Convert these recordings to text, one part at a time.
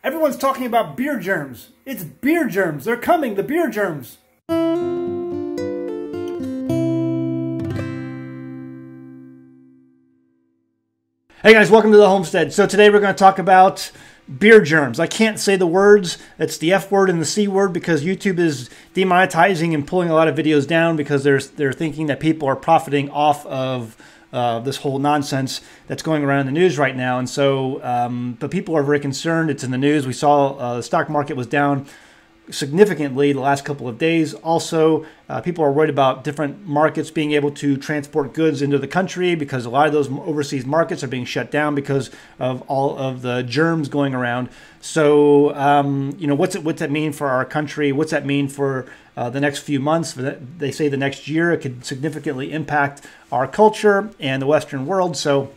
Everyone's talking about beer germs. It's beer germs. They're coming, the beer germs. Hey guys, welcome to the Homestead. So today we're going to talk about beer germs. I can't say the words. It's the F word and the C word because YouTube is demonetizing and pulling a lot of videos down because they're thinking that people are profiting off of this whole nonsense that's going around in the news right now. And so, but people are very concerned. It's in the news. We saw the stock market was down significantly the last couple of days. Also, people are worried about different markets being able to transport goods into the country because a lot of those overseas markets are being shut down because of all of the germs going around. So, you know, what's that mean for our country? What's that mean for the next few months? They say the next year it could significantly impact our culture and the Western world. So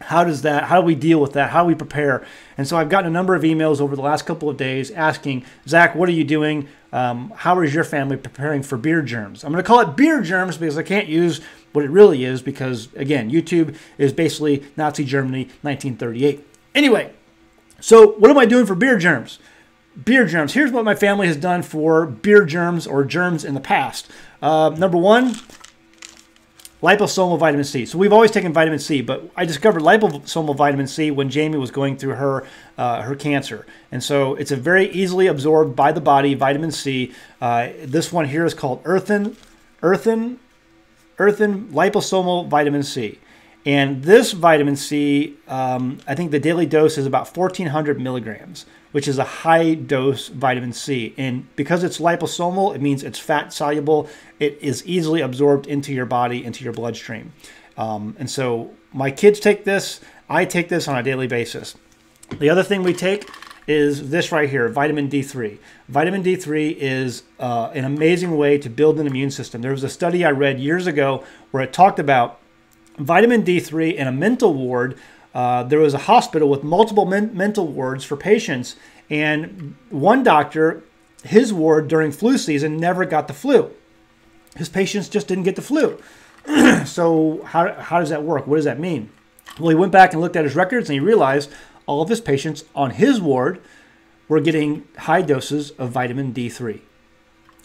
how do we deal with that? How do we prepare? And so I've gotten a number of emails over the last couple of days asking, Zach, what are you doing? How is your family preparing for beer germs? I'm going to call it beer germs because I can't use what it really is because, again, YouTube is basically Nazi Germany 1938. Anyway, so what am I doing for beer germs? Beer germs. Here's what my family has done for beer germs or germs in the past. Number one, liposomal vitamin C. So we've always taken vitamin C, but I discovered liposomal vitamin C when Jamie was going through her cancer. And so it's a very easily absorbed by the body vitamin C. This one here is called earthen liposomal vitamin C. And this vitamin C, I think the daily dose is about 1,400 milligrams, which is a high dose vitamin C. And because it's liposomal, it means it's fat soluble. It is easily absorbed into your body, into your bloodstream. And so my kids take this. I take this on a daily basis. The other thing we take is this right here, vitamin D3. Vitamin D3 is an amazing way to build an immune system. There was a study I read years ago where it talked about vitamin D3 in a mental ward. There was a hospital with multiple mental wards for patients, and one doctor, his ward during flu season never got the flu. His patients just didn't get the flu. So how does that work? What does that mean? Well, he went back and looked at his records and he realized all of his patients on his ward were getting high doses of vitamin D3.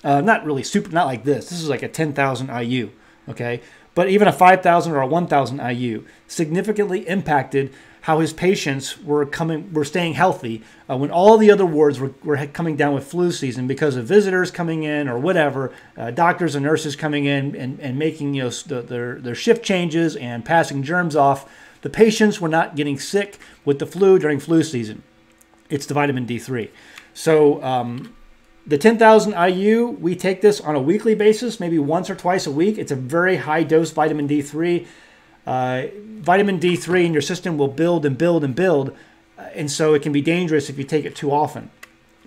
Not really super, not like this. This is like a 10,000 IU, okay? But even a 5,000 or a 1,000 IU significantly impacted how his patients were staying healthy when all the other wards were coming down with flu season because of visitors coming in or whatever, doctors and nurses coming in and making their shift changes and passing germs off. The patients were not getting sick with the flu during flu season. It's the vitamin D3. So the 10,000 IU, we take this on a weekly basis, maybe once or twice a week. It's a very high dose vitamin D3. Vitamin D3 in your system will build and build and build, and so it can be dangerous if you take it too often.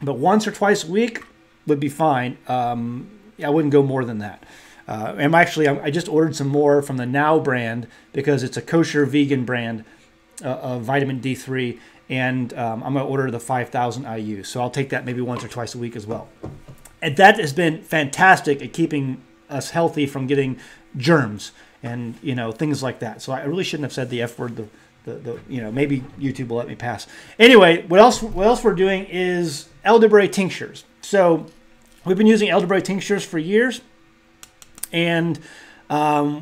But once or twice a week would be fine. I wouldn't go more than that. I just ordered some more from the Now brand because it's a kosher vegan brand of vitamin D3. And I'm going to order the 5,000 IU. So I'll take that maybe once or twice a week as well. And that has been fantastic at keeping us healthy from getting germs and, you know, things like that. So I really shouldn't have said the F word. You know, maybe YouTube will let me pass. Anyway, what else we're doing is elderberry tinctures. So we've been using elderberry tinctures for years. And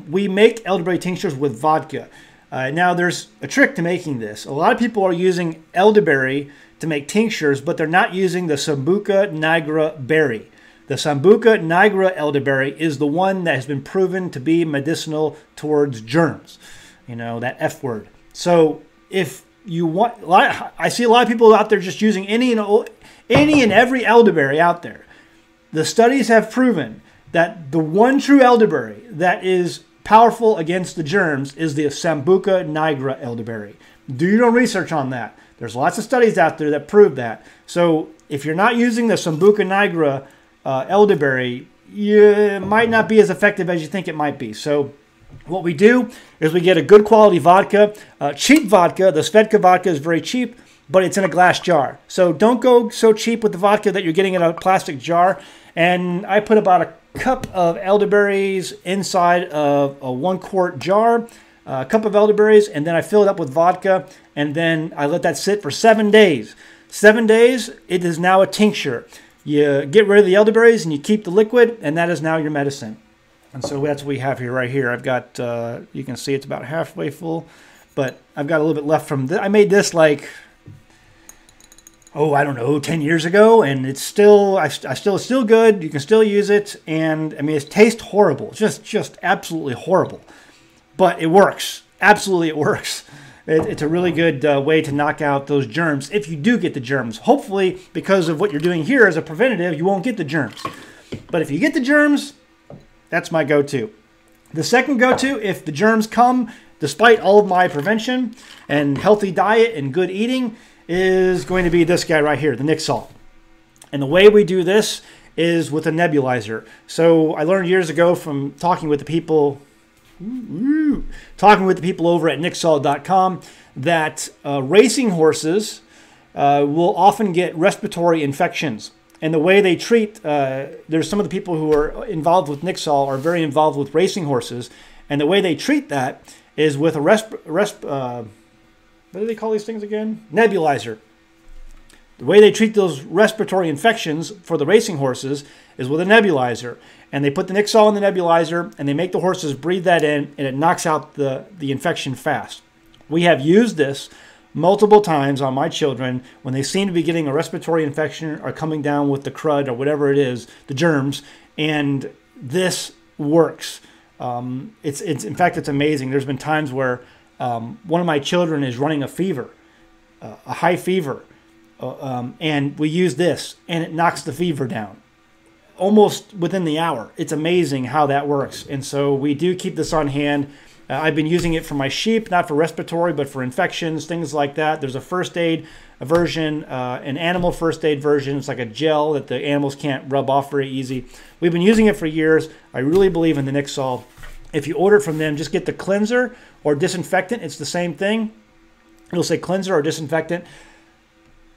we make elderberry tinctures with vodka. Now, there's a trick to making this. A lot of people are using elderberry to make tinctures, but they're not using the Sambuca nigra berry. The Sambuca nigra elderberry is the one that has been proven to be medicinal towards germs. You know, that F word. So if you want, I see a lot of people out there just using any and every elderberry out there. The studies have proven that the one true elderberry that is powerful against the germs is the Sambuca nigra elderberry. Do your own research on that. There's lots of studies out there that prove that. So if you're not using the Sambuca nigra elderberry, it might not be as effective as you think it might be. So what we do is we get a good quality vodka, cheap vodka. The Svedka vodka is very cheap, but it's in a glass jar. So don't go so cheap with the vodka that you're getting in a plastic jar. And I put about a cup of elderberries inside of a 1 quart jar, a cup of elderberries, and then I fill it up with vodka, and then I let that sit for 7 days. 7 days, it is now a tincture. You get rid of the elderberries and you keep the liquid, and that is now your medicine. And so that's what we have here, right here. I've got, you can see it's about halfway full, but I've got a little bit left from this. I made this like, oh, I don't know, 10 years ago, and it's still, it's still good. You can still use it, and I mean, it tastes horrible, just absolutely horrible, but it works. Absolutely, it works. It's a really good way to knock out those germs if you do get the germs. Hopefully, because of what you're doing here as a preventative, you won't get the germs. But if you get the germs, that's my go-to. The second go-to, if the germs come, despite all of my prevention and healthy diet and good eating, is going to be this guy right here, the NEXTLINGUA. And the way we do this is with a nebulizer. So I learned years ago from talking with the people over at nextlinguA.com that racing horses will often get respiratory infections. And the way they treat, there's some of the people who are involved with NEXTLINGUA are very involved with racing horses. And the way they treat that is with a what do they call these things again? Nebulizer. The way they treat those respiratory infections for the racing horses is with a nebulizer. And they put the NEXTLINGUA in the nebulizer, and they make the horses breathe that in, and it knocks out the infection fast. We have used this multiple times on my children when they seem to be getting a respiratory infection or coming down with the crud or whatever it is, the germs, and this works. In fact, it's amazing. There's been times where one of my children is running a fever, a high fever, and we use this, and it knocks the fever down almost within the hour. It's amazing how that works. And so we do keep this on hand. I've been using it for my sheep, not for respiratory, but for infections, things like that. There's a first aid version, an animal first aid version. It's like a gel that the animals can't rub off very easy. We've been using it for years. I really believe in the NEXTLINGUA. If you order it from them, just get the cleanser or disinfectant. It's the same thing. It'll say cleanser or disinfectant.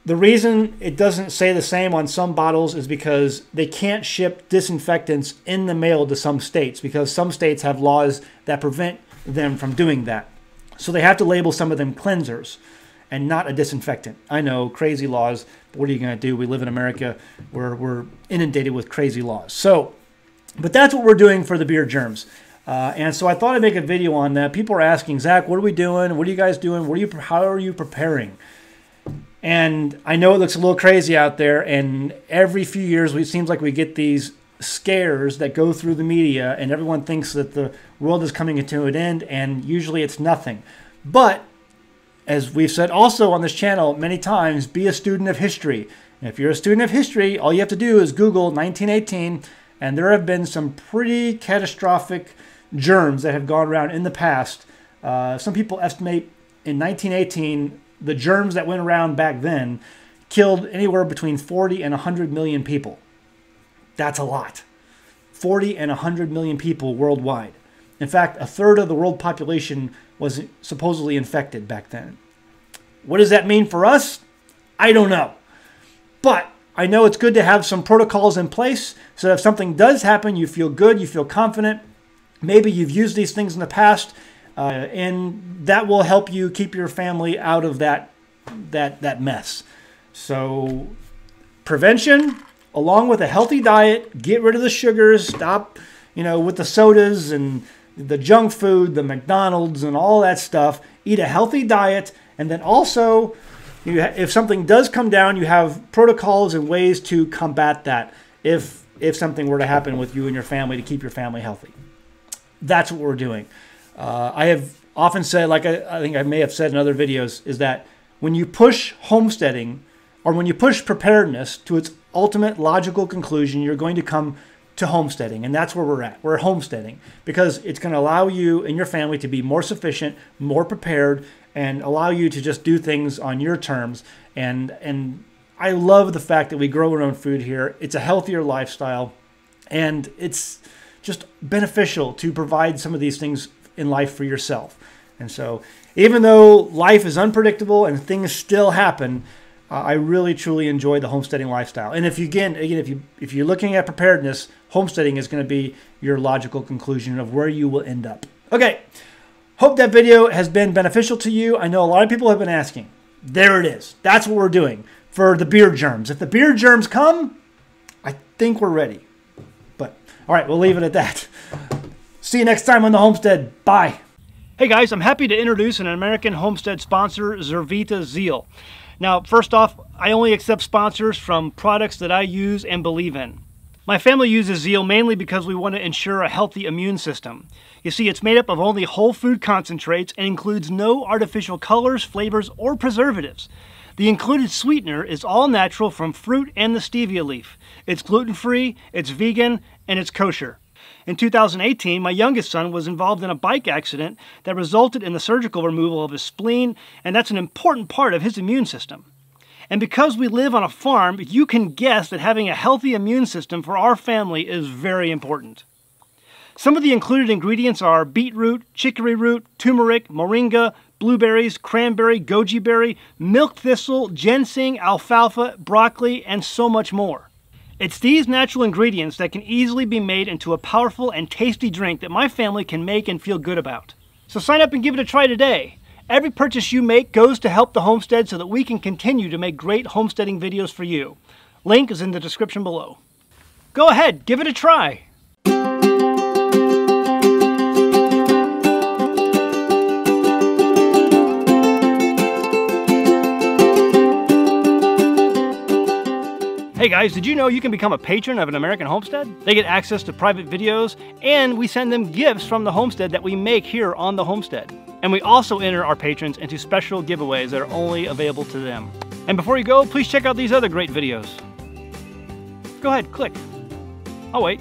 The reason it doesn't say the same on some bottles is because they can't ship disinfectants in the mail to some states, because some states have laws that prevent them from doing that. So they have to label some of them cleansers and not a disinfectant. I know, crazy laws, but what are you going to do? We live in America where we're inundated with crazy laws. So, but that's what we're doing for the beard germs. And so I thought I'd make a video on that. People are asking, Zach, what are we doing? What are you guys doing? How are you preparing? And I know it looks a little crazy out there, and every few years it seems like we get these scares that go through the media, and everyone thinks that the world is coming to an end, and usually it's nothing. But, as we've said also on this channel many times, be a student of history. And if you're a student of history, all you have to do is Google 1918, and there have been some pretty catastrophic germs that have gone around in the past. Some people estimate in 1918, the germs that went around back then killed anywhere between 40 and 100 million people. That's a lot. 40 and 100 million people worldwide. In fact, a third of the world population was supposedly infected back then. What does that mean for us? I don't know. But I know it's good to have some protocols in place so that if something does happen, you feel good, you feel confident. Maybe you've used these things in the past, and that will help you keep your family out of that mess. So prevention, along with a healthy diet, get rid of the sugars, stop, with the sodas and the junk food, the McDonald's and all that stuff. Eat a healthy diet, and then also, if something does come down, you have protocols and ways to combat that if something were to happen with you and your family, to keep your family healthy. That's what we're doing. I have often said, like I think I may have said in other videos, is that when you push homesteading, or when you push preparedness to its ultimate logical conclusion, you're going to come to homesteading. And that's where we're at. We're homesteading because it's going to allow you and your family to be more sufficient, more prepared, and allow you to just do things on your terms. And I love the fact that we grow our own food here. It's a healthier lifestyle, and it's just beneficial to provide some of these things in life for yourself. And so even though life is unpredictable and things still happen, I really truly enjoy the homesteading lifestyle. And if you're looking at preparedness, homesteading is going to be your logical conclusion of where you will end up. Okay, hope that video has been beneficial to you. I know a lot of people have been asking. There it is. That's what we're doing. for the beard germs. If the beard germs come, I think we're ready. But all right, we'll leave it at that. See you next time on the Homestead. Bye. Hey guys, I'm happy to introduce an American Homestead sponsor, ZEAL. Now, first off, I only accept sponsors from products that I use and believe in. My family uses ZEAL mainly because we want to ensure a healthy immune system. You see, it's made up of only whole food concentrates and includes no artificial colors, flavors, or preservatives. The included sweetener is all natural from fruit and the stevia leaf. It's gluten-free, it's vegan, and it's kosher. In 2018, my youngest son was involved in a bike accident that resulted in the surgical removal of his spleen, and that's an important part of his immune system. And because we live on a farm, you can guess that having a healthy immune system for our family is very important. Some of the included ingredients are beetroot, chicory root, turmeric, moringa, blueberries, cranberry, goji berry, milk thistle, ginseng, alfalfa, broccoli, and so much more. It's these natural ingredients that can easily be made into a powerful and tasty drink that my family can make and feel good about. So sign up and give it a try today. Every purchase you make goes to help the homestead so that we can continue to make great homesteading videos for you. Link is in the description below. Go ahead, give it a try. Hey guys, did you know you can become a patron of an American Homestead? They get access to private videos, and we send them gifts from the homestead that we make here on the homestead. And we also enter our patrons into special giveaways that are only available to them. And before you go, please check out these other great videos. Go ahead, click. I'll wait.